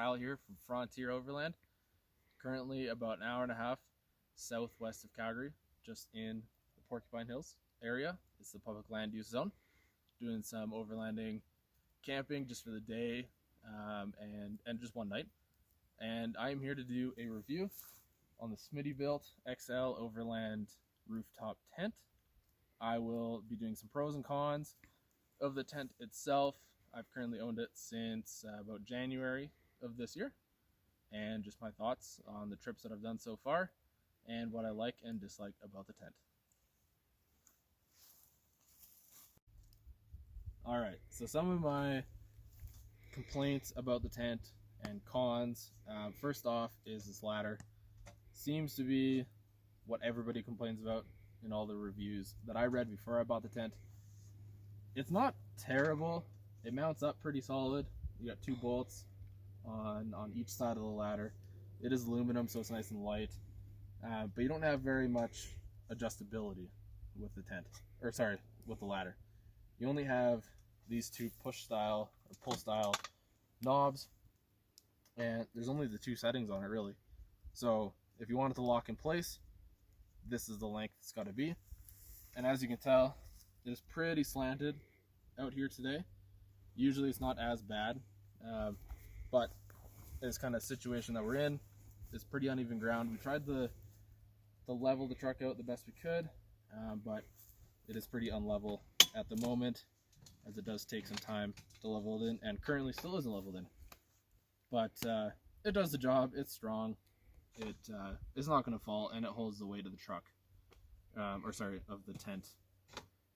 Kyle here from Frontier Overland. Currently about an hour and a half southwest of Calgary, just in the Porcupine Hills area. It's the public land use zone. Doing some overlanding camping just for the day and just one night. And I am here to do a review on the Smittybilt XL Overland rooftop tent. I will be doing some pros and cons of the tent itself. I've currently owned it since about January of this year, and just my thoughts on the trips that I've done so far and what I like and dislike about the tent. Alright, so some of my complaints about the tent and cons. First off is this ladder. Seems to be what everybody complains about in all the reviews that I read before I bought the tent. It's not terrible. It mounts up pretty solid. You got 2 bolts on each side of the ladder. It is aluminum, so it's nice and light. But you don't have very much adjustability with the tent, or sorry, with the ladder. You only have these 2 push style or pull style knobs, and there's only the 2 settings on it really. So if you want it to lock in place, this is the length it's got to be. And as you can tell, it is pretty slanted out here today. Usually it's not as bad, but this kind of situation that we're in is pretty uneven ground. We tried to level the truck out the best we could, but it is pretty unlevel at the moment, as it does take some time to level it in, and currently still isn't leveled in. But it does the job. It's strong. It's not going to fall, and it holds the weight of the truck, of the tent.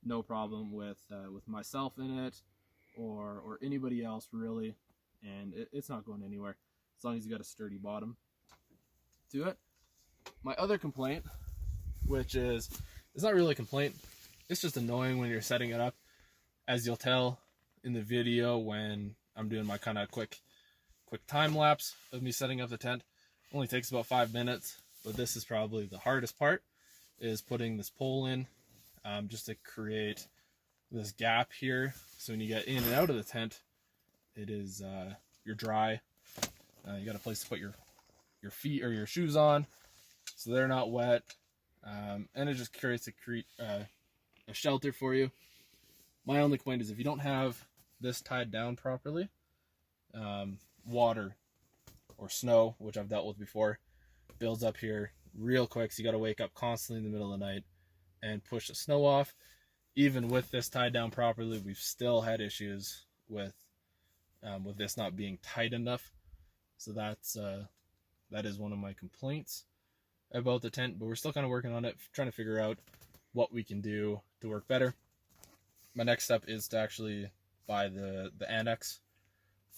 No problem with myself in it or anybody else really, and it's not going anywhere as long as you got a sturdy bottom to it. My other complaint, which is, it's not really a complaint, it's just annoying when you're setting it up. As you'll tell in the video when I'm doing my kind of quick time lapse of me setting up the tent, it only takes about 5 minutes, but this is probably the hardest part, is putting this pole in, just to create this gap here, so when you get in and out of the tent, it is you're dry. You got a place to put your feet or your shoes on, so they're not wet, and it just creates a shelter for you. My only complaint is if you don't have this tied down properly, water or snow, which I've dealt with before, builds up here real quick, so you got to wake up constantly in the middle of the night and push the snow off. Even with this tied down properly, we've still had issues with this not being tight enough. So that is one of my complaints about the tent, but we're still kind of working on it, trying to figure out what we can do to work better. My next step is to actually buy the annex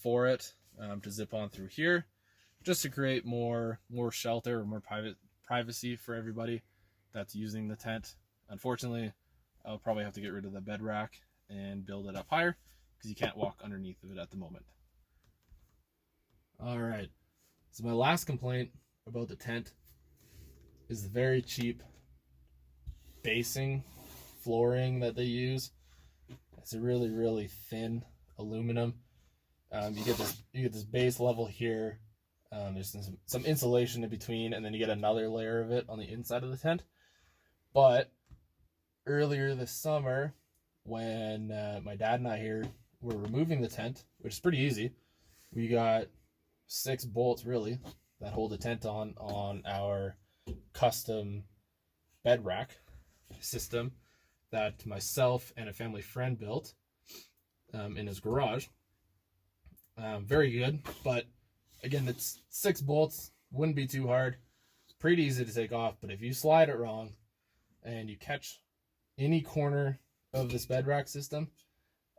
for it, to zip on through here, just to create more shelter or more privacy for everybody that's using the tent. Unfortunately, I'll probably have to get rid of the bed rack and build it up higher, because you can't walk underneath of it at the moment. Alright, so my last complaint about the tent is the very cheap basing flooring that they use. It's a really, really thin aluminum. You get this base level here. There's some insulation in between, and then you get another layer of it on the inside of the tent. But earlier this summer, when my dad and I here were removing the tent, which is pretty easy, we got 6 bolts really that hold the tent on our custom bed rack system that myself and a family friend built in his garage. Very good, but again, it's 6 bolts, wouldn't be too hard. It's pretty easy to take off, but if you slide it wrong and you catch any corner of this bed rack system,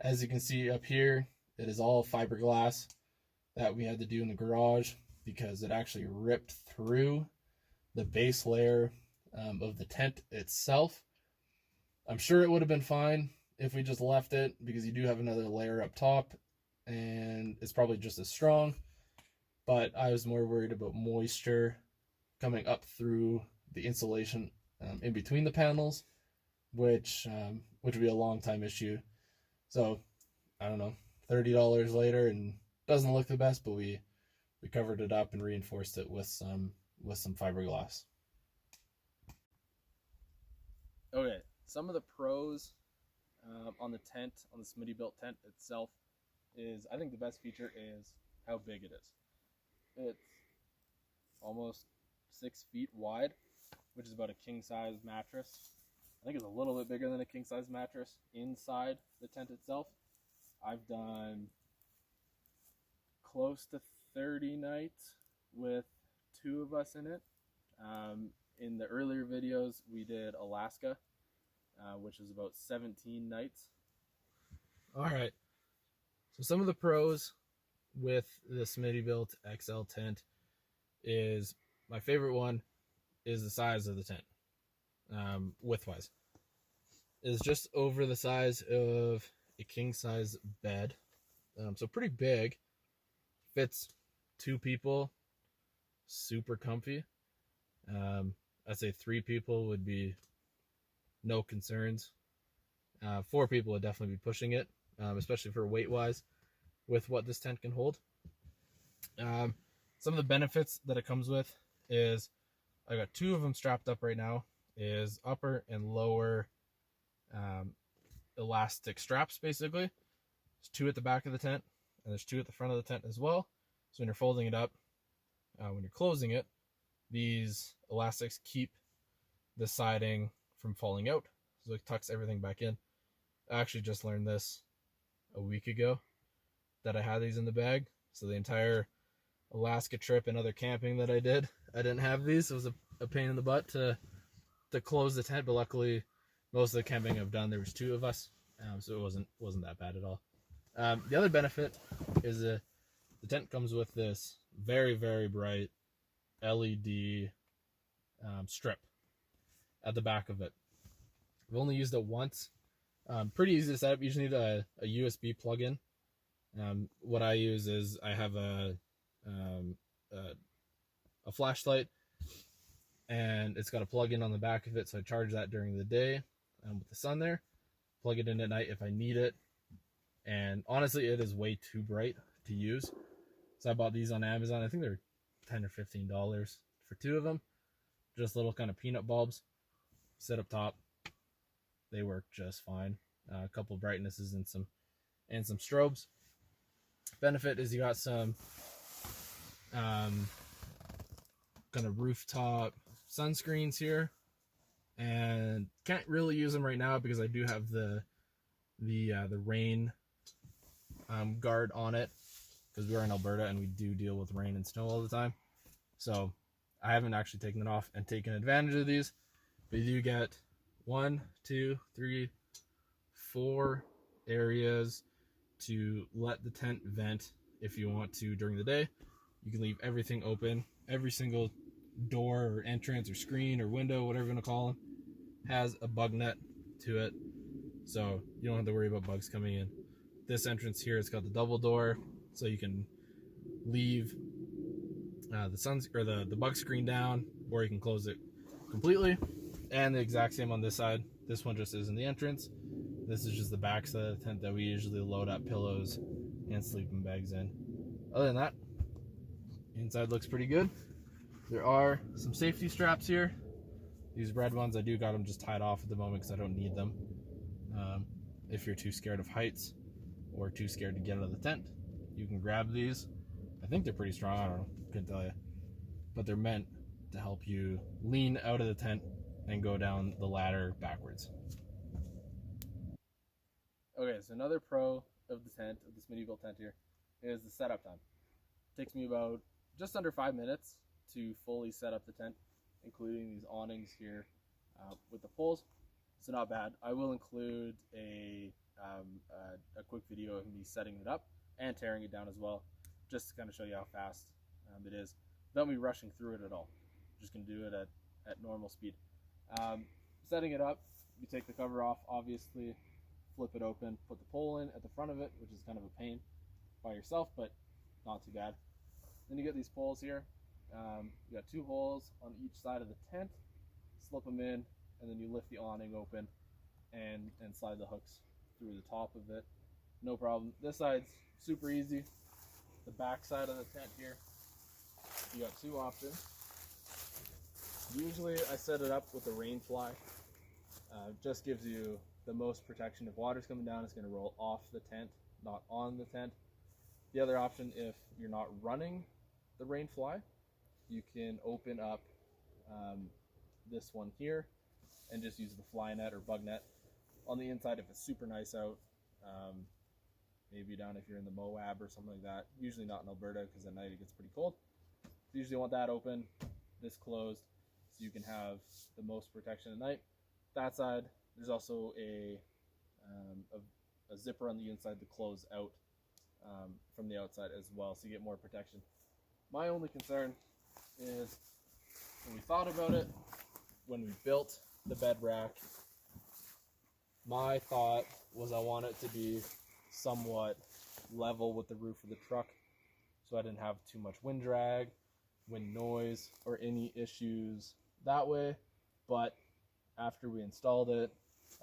as you can see up here, it is all fiberglass that we had to do in the garage, because it actually ripped through the base layer of the tent itself. I'm sure it would have been fine if we just left it, because you do have another layer up top and it's probably just as strong, but I was more worried about moisture coming up through the insulation in between the panels, which would be a long time issue. So I don't know, $30 later, and doesn't look the best, but we we covered it up and reinforced it with some fiberglass. Okay, some of the pros on the tent, on the Smittybilt tent itself, is I think the best feature is how big it is. It's almost 6 feet wide, which is about a king size mattress. I think it's a little bit bigger than a king size mattress inside the tent itself. I've done close to 30 nights with 2 of us in it. In the earlier videos, we did Alaska, which is about 17 nights. All right. So some of the pros with the Smittybilt XL tent is, my favorite one is the size of the tent, width-wise. It's just over the size of a king-size bed. So pretty big. Fits 2 people. Super comfy. I'd say 3 people would be no concerns. 4 people would definitely be pushing it, especially for weight-wise, with what this tent can hold. Some of the benefits that it comes with is, I got 2 of them strapped up right now, is upper and lower elastic straps, basically. There's 2 at the back of the tent, and there's 2 at the front of the tent as well. So when you're folding it up, when you're closing it, these elastics keep the siding from falling out, so it tucks everything back in. I actually just learned this a week ago, that I had these in the bag. So the entire Alaska trip and other camping that I did, I didn't have these. It was a pain in the butt to close the tent, but luckily most of the camping I've done, there was 2 of us, so it wasn't that bad at all. The other benefit is the tent comes with this very, very bright LED strip at the back of it. I've only used it once. Pretty easy to set up. You just need a USB plug-in. What I use is, I have a flashlight, and it's got a plug-in on the back of it, so I charge that during the day with the sun there, plug it in at night if I need it. And honestly, it is way too bright to use, so I bought these on Amazon. I think they're $10 or $15 for 2 of them. Just little kind of peanut bulbs. Sit up top. They work just fine. A couple of brightnesses and some strobes. Benefit is you got some kind of rooftop sunscreens here, and can't really use them right now because I do have the rain guard on it, because we're in Alberta and we do deal with rain and snow all the time. So I haven't actually taken it off and taken advantage of these. But you do get 1, 2, 3, 4 areas to let the tent vent if you want to during the day. You can leave everything open. Every single door or entrance or screen or window, whatever you want to call them, has a bug net to it, so you don't have to worry about bugs coming in. This entrance here, it's got the double door, so you can leave the bug screen down, or you can close it completely. And the exact same on this side. This one just isn't the entrance. This is just the back side of the tent that we usually load up pillows and sleeping bags in. Other than that, inside looks pretty good. There are some safety straps here. These red ones, I do got them just tied off at the moment because I don't need them. If you're too scared of heights or too scared to get out of the tent, you can grab these. I think they're pretty strong. I don't know, couldn't tell you. But they're meant to help you lean out of the tent and go down the ladder backwards. Okay, so another pro of the tent, of this Smittybilt tent here, is the setup time. It takes me about just under 5 minutes to fully set up the tent, including these awnings here with the poles. So not bad. I will include a quick video of me setting it up and tearing it down as well, just to kind of show you how fast it is, without me rushing through it at all. Just can do it at normal speed. Setting it up, you take the cover off, obviously, flip it open, put the pole in at the front of it, which is kind of a pain by yourself, but not too bad. Then you get these poles here. You got 2 holes on each side of the tent, slip them in, and then you lift the awning open and slide the hooks through the top of it. No problem. This side's super easy. The back side of the tent here, you got two options. Usually I set it up with a rain fly. Just gives you the most protection. If water's coming down, it's going to roll off the tent, not on the tent. The other option, if you're not running the rain fly, you can open up this one here and just use the fly net or bug net on the inside if it's super nice out. Maybe down if you're in the Moab or something like that. Usually not in Alberta because at night it gets pretty cold. You usually want that open, this closed, so you can have the most protection at night. That side, there's also a zipper on the inside to close out from the outside as well, so you get more protection. My only concern is when we thought about it, when we built the bed rack, my thought was I want it to be somewhat level with the roof of the truck, so I didn't have too much wind drag, wind noise, or any issues that way. But after we installed it,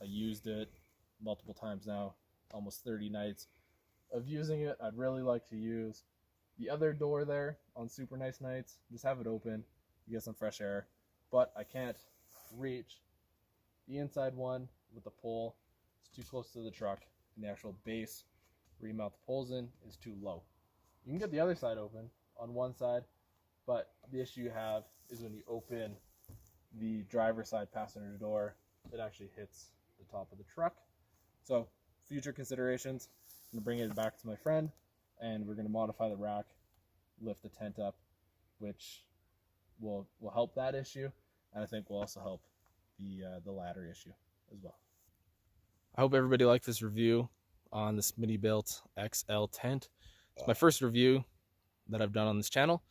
I used it multiple times now, almost 30 nights of using it. I'd really like to use the other door there on super nice nights. Just have it open, you get some fresh air. But I can't reach the inside one with the pole. It's too close to the truck, and the actual base where you mount the poles in is too low. You can get the other side open on one side, but the issue you have is when you open the driver's side passenger door, it actually hits the top of the truck. So future considerations, I'm gonna bring it back to my friend, and we're gonna modify the rack, lift the tent up, which will help that issue, and I think will also help the ladder issue as well. I hope everybody liked this review on the Smittybilt XL tent. It's my first review that I've done on this channel.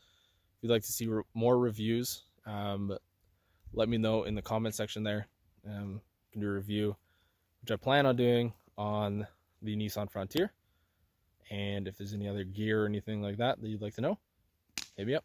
If you'd like to see more reviews, let me know in the comment section there. You can do a review, which I plan on doing on the Nissan Frontier. And if there's any other gear or anything like that that you'd like to know, hit me up.